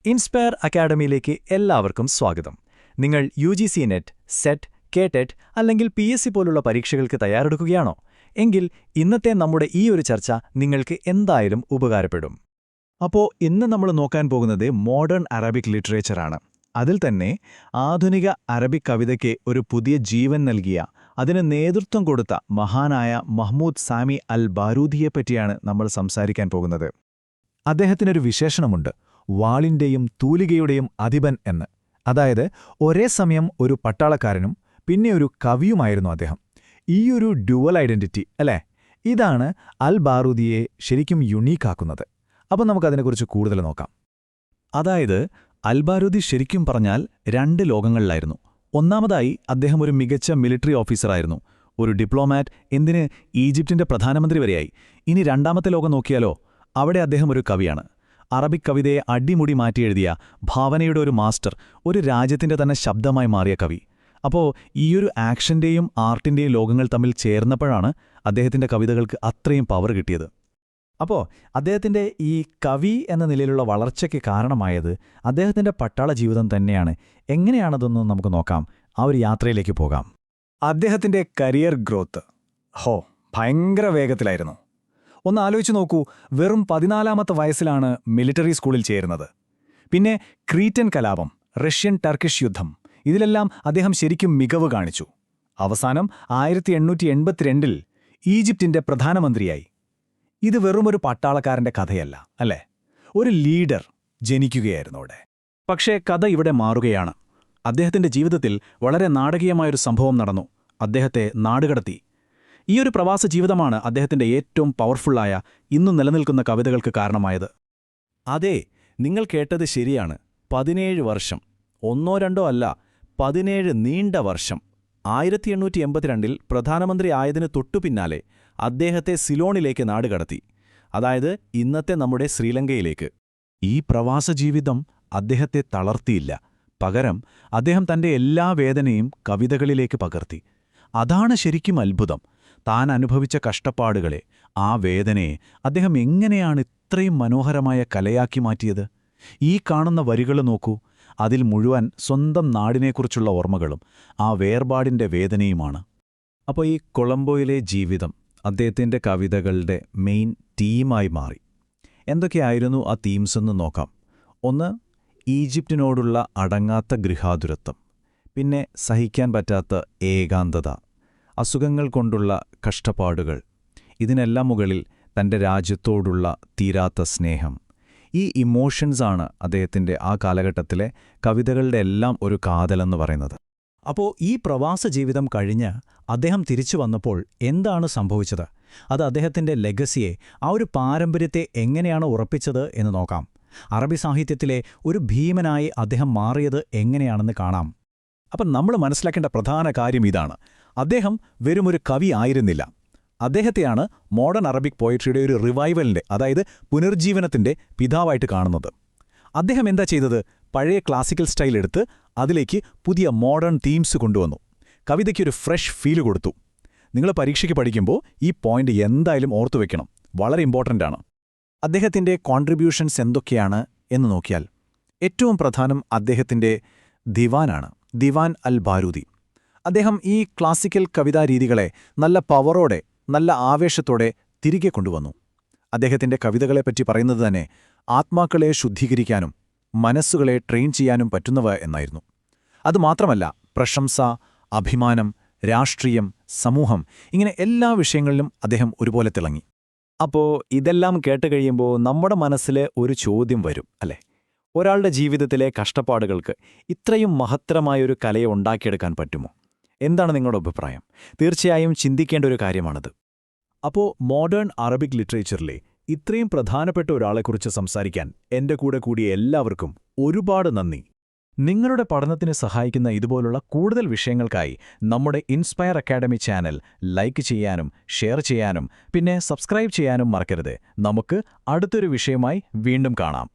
Inspire അക്കാഡമിയിലേക്ക് എല്ലാവർക്കും സ്വാഗതം. നിങ്ങൾ UGC നെറ്റ്, സെറ്റ്, കേടെറ്റ് അല്ലെങ്കിൽ PSC പോലുള്ള പരീക്ഷകൾക്ക് തയ്യാറെടുക്കുകയാണോ? എങ്കിൽ ഇന്നത്തെ നമ്മുടെ ഈ ഒരു ചർച്ച നിങ്ങൾക്ക് എന്തായാലും ഉപകാരപ്പെടും. അപ്പോൾ ഇന്ന് നമ്മൾ നോക്കാൻ പോകുന്നത് മോഡേൺ അറബിക് ലിറ്ററേച്ചറാണ്. അതിൽ തന്നെ ആധുനിക അറബിക് കവിതയ്ക്ക് ഒരു പുതിയ ജീവൻ നൽകിയ, അതിന് നേതൃത്വം കൊടുത്ത മഹാനായ മഹ്മൂദ് സാമി അൽ ബാരൂദിയെപ്പറ്റിയാണ് നമ്മൾ സംസാരിക്കാൻ പോകുന്നത്. അദ്ദേഹത്തിനൊരു വിശേഷണമുണ്ട്, വാളിന്റെയും തൂലികയുടെയും അധിപൻ എന്ന്. അതായത് ഒരേ സമയം ഒരു പട്ടാളക്കാരനും പിന്നെ ഒരു കവിയുമായിരുന്നു അദ്ദേഹം. ഈയൊരു ഡ്യുവൽ ഐഡന്റിറ്റി അല്ലേ, ഇതാണ് അൽ ബാരൂദിയെ ശരിക്കും യുണീക്കാക്കുന്നത്. അപ്പം നമുക്കതിനെക്കുറിച്ച് കൂടുതൽ നോക്കാം. അതായത് അൽ ബാരൂദി ശരിക്കും പറഞ്ഞാൽ രണ്ട് ലോകങ്ങളിലായിരുന്നു. ഒന്നാമതായി അദ്ദേഹം ഒരു മികച്ച മിലിറ്ററി ഓഫീസറായിരുന്നു, ഒരു ഡിപ്ലോമാറ്റ്, എന്തിന് ഈജിപ്തിന്റെ പ്രധാനമന്ത്രി വരെയായി. ഇനി രണ്ടാമത്തെ ലോകം നോക്കിയാലോ, അവിടെ അദ്ദേഹം ഒരു കവിയാണ്. അറബിക് കവിതയെ അടിമുടി മാറ്റിയെഴുതിയ, ഭാവനയുടെ ഒരു മാസ്റ്റർ, ഒരു രാജ്യത്തിന്റെ തന്നെ ശബ്ദമായി മാറിയ കവി. അപ്പോൾ ഈയൊരു ആക്ഷന്റെയും ആർട്ടിന്റെയും ലോകങ്ങൾ തമ്മിൽ ചേർന്നപ്പോഴാണ് അദ്ദേഹത്തിന്റെ കവിതകൾക്ക് അത്രയും പവർ കിട്ടിയത്. അപ്പോൾ അദ്ദേഹത്തിന്റെ ഈ കവി എന്ന നിലയിലുള്ള വളർച്ചയ്ക്ക് കാരണമായത് അദ്ദേഹത്തിന്റെ പട്ടാള ജീവിതം തന്നെയാണ്. എങ്ങനെയാണതെന്ന് നമുക്ക് നോക്കാം. ആ ഒരു യാത്രയിലേക്ക് പോകാം. അദ്ദേഹത്തിന്റെ കരിയർ ഗ്രോത്ത് ഭയങ്കര വേഗത്തിലായിരുന്നു. ഒന്ന് ആലോചിച്ച് നോക്കൂ, വെറും 14-ാമത്തെ വയസ്സിലാണ് മിലിറ്ററി സ്കൂളിൽ ചേരുന്നത്. പിന്നെ ക്രീറ്റൻ കലാപം, റഷ്യൻ ടർക്കിഷ് യുദ്ധം, ഇതിലെല്ലാം അദ്ദേഹം ശരിക്കും മികവ് കാണിച്ചു. അവസാനം 1882-ൽ ഈജിപ്തിന്റെ പ്രധാനമന്ത്രിയായി. ഇത് വെറുമൊരു പട്ടാളക്കാരന്റെ കഥയല്ല, അല്ലേ? ഒരു ലീഡർ ജനിക്കുകയായിരുന്നു അവിടെ. പക്ഷേ കഥ ഇവിടെ മാറുകയാണ്. അദ്ദേഹത്തിന്റെ ജീവിതത്തിൽ വളരെ നാടകീയമായൊരു സംഭവം നടന്നു. അദ്ദേഹത്തെ നാടുകടത്തി. ഈയൊരു പ്രവാസ ജീവിതമാണ് അദ്ദേഹത്തിന്റെ ഏറ്റവും പവർഫുള്ളായ, ഇന്നും നിലനിൽക്കുന്ന കവിതകൾക്ക് കാരണമായത്. അതെ, നിങ്ങൾ കേട്ടത് ശരിയാണ്. 17 വർഷം, ഒന്നോ രണ്ടോ അല്ല, 17 നീണ്ട വർഷം. 1882-ൽ പ്രധാനമന്ത്രി ആയതിനു തൊട്ടുപിന്നാലെ അദ്ദേഹത്തെ സിലോണിലേക്ക് നാടുകടത്തി. അതായത് ഇന്നത്തെ നമ്മുടെ ശ്രീലങ്കയിലേക്ക്. ഈ പ്രവാസ ജീവിതം അദ്ദേഹത്തെ തളർത്തിയില്ല. പകരം അദ്ദേഹം തന്റെ എല്ലാ വേദനയും കവിതകളിലേക്ക് പകർത്തി. അതാണ് ശരിക്കും അത്ഭുതം. താൻ അനുഭവിച്ച കഷ്ടപ്പാടുകളെ, ആ വേദനയെ അദ്ദേഹം എങ്ങനെയാണ് ഇത്രയും മനോഹരമായ കലയാക്കി മാറ്റിയത്? ഈ കാണുന്ന വരികൾ നോക്കൂ, അതിൽ മുഴുവൻ സ്വന്തം നാടിനെക്കുറിച്ചുള്ള ഓർമ്മകളും ആ വേർപാടിന്റെ വേദനയുമാണ്. അപ്പോൾ ഈ കൊളംബോയിലെ ജീവിതം അദ്ദേഹത്തിന്റെ കവിതകളുടെ മെയിൻ തീമായി മാറി. എന്തൊക്കെയായിരുന്നു ആ തീംസ് എന്ന് നോക്കാം. ഒന്ന്, ഈജിപ്തിനോടുള്ള അടങ്ങാത്ത ഗൃഹാതുരത്വം. പിന്നെ സഹിക്കാൻ പറ്റാത്ത ഏകാന്തത, അസുഖങ്ങൾ കൊണ്ടുള്ള കഷ്ടപ്പാടുകൾ. ഇതിനെല്ലാം മുകളിൽ തന്റെ രാജ്യത്തോടുള്ള തീരാത്ത സ്നേഹം. ഈ ഇമോഷൻസാണ് അദ്ദേഹത്തിന്റെ ആ കാലഘട്ടത്തിലെ കവിതകളുടെ എല്ലാം ഒരു കാതലെന്ന് പറയുന്നത്. അപ്പോൾ ഈ പ്രവാസ ജീവിതം കഴിഞ്ഞ് അദ്ദേഹം തിരിച്ചു വന്നപ്പോൾ എന്താണ് സംഭവിച്ചത്? അത് അദ്ദേഹത്തിന്റെ ലെഗസിയെ, ആ ഒരു പാരമ്പര്യത്തെ എങ്ങനെയാണ് ഉറപ്പിച്ചത് എന്ന് നോക്കാം. അറബി സാഹിത്യത്തിലെ ഒരു ഭീമനായി അദ്ദേഹം മാറിയത് എങ്ങനെയാണെന്ന് കാണാം. അപ്പം നമ്മൾ മനസ്സിലാക്കേണ്ട പ്രധാന കാര്യം ഇതാണ്: അദ്ദേഹം വെറുമൊരു കവി ആയിരുന്നില്ല. അദ്ദേഹത്തെയാണ് മോഡേൺ അറബിക് പോയട്രിയുടെ ഒരു റിവൈവലിന്റെ, അതായത് പുനർജീവനത്തിന്റെ പിതാവായിട്ട് കാണുന്നത്. അദ്ദേഹം എന്താ ചെയ്തത്? പഴയ ക്ലാസിക്കൽ സ്റ്റൈൽ എടുത്ത് അതിലേക്ക് പുതിയ മോഡേൺ തീംസ് കൊണ്ടുവന്നു. കവിതയ്ക്കൊരു ഫ്രഷ് ഫീല് കൊടുത്തു. നിങ്ങൾ പരീക്ഷയ്ക്ക് പഠിക്കുമ്പോൾ ഈ പോയിന്റ് എന്തായാലും ഓർത്തുവെക്കണം, വളരെ ഇമ്പോർട്ടൻ്റ് ആണ്. അദ്ദേഹത്തിന്റെ കോൺട്രിബ്യൂഷൻസ് എന്തൊക്കെയാണ് എന്ന് നോക്കിയാൽ ഏറ്റവും പ്രധാനം അദ്ദേഹത്തിന്റെ ദിവാനാണ്, ദിവാൻ അൽ ബാരൂദി. അദ്ദേഹം ഈ ക്ലാസിക്കൽ കവിതാരീതികളെ നല്ല പവറോടെ, നല്ല ആവേശത്തോടെ തിരികെ കൊണ്ടുവന്നു. അദ്ദേഹത്തിന്റെ കവിതകളെപ്പറ്റി പറയുന്നത് തന്നെ ആത്മാക്കളെ ശുദ്ധീകരിക്കാനും മനസ്സുകളെ ട്രെയിൻ ചെയ്യാനും പറ്റുന്നവ എന്നായിരുന്നു. അതുമാത്രമല്ല, പ്രശംസ, അഭിമാനം, രാഷ്ട്രീയം, സമൂഹം, ഇങ്ങനെ എല്ലാ വിഷയങ്ങളിലും അദ്ദേഹം ഒരുപോലെ തിളങ്ങി. അപ്പോൾ ഇതെല്ലാം കേട്ടുകഴിയുമ്പോൾ നമ്മുടെ മനസ്സിൽ ഒരു ചോദ്യം വരും, അല്ലേ? ഒരാളുടെ ജീവിതത്തിലെ കഷ്ടപ്പാടുകൾക്ക് ഇത്രയും മഹത്തരമായൊരു കലയെ ഉണ്ടാക്കിയെടുക്കാൻ പറ്റുമോ? എന്താണ് നിങ്ങളുടെ അഭിപ്രായം? തീർച്ചയായും ചിന്തിക്കേണ്ട ഒരു കാര്യമാണത്. അപ്പോൾ മോഡേൺ അറബിക് ലിറ്ററേച്ചറിലെ ഇത്രയും പ്രധാനപ്പെട്ട ഒരാളെക്കുറിച്ച് സംസാരിക്കാൻ എൻ്റെ കൂടെ കൂടിയ എല്ലാവർക്കും ഒരുപാട് നന്ദി. നിങ്ങളുടെ പഠനത്തിന് സഹായിക്കുന്ന ഇതുപോലുള്ള കൂടുതൽ വിഷയങ്ങൾക്കായി നമ്മുടെ ഇൻസ്പയർ അക്കാഡമി ചാനൽ ലൈക്ക് ചെയ്യാനും ഷെയർ ചെയ്യാനും പിന്നെ സബ്സ്ക്രൈബ് ചെയ്യാനും മറക്കരുത്. നമുക്ക് അടുത്തൊരു വിഷയമായി വീണ്ടും കാണാം.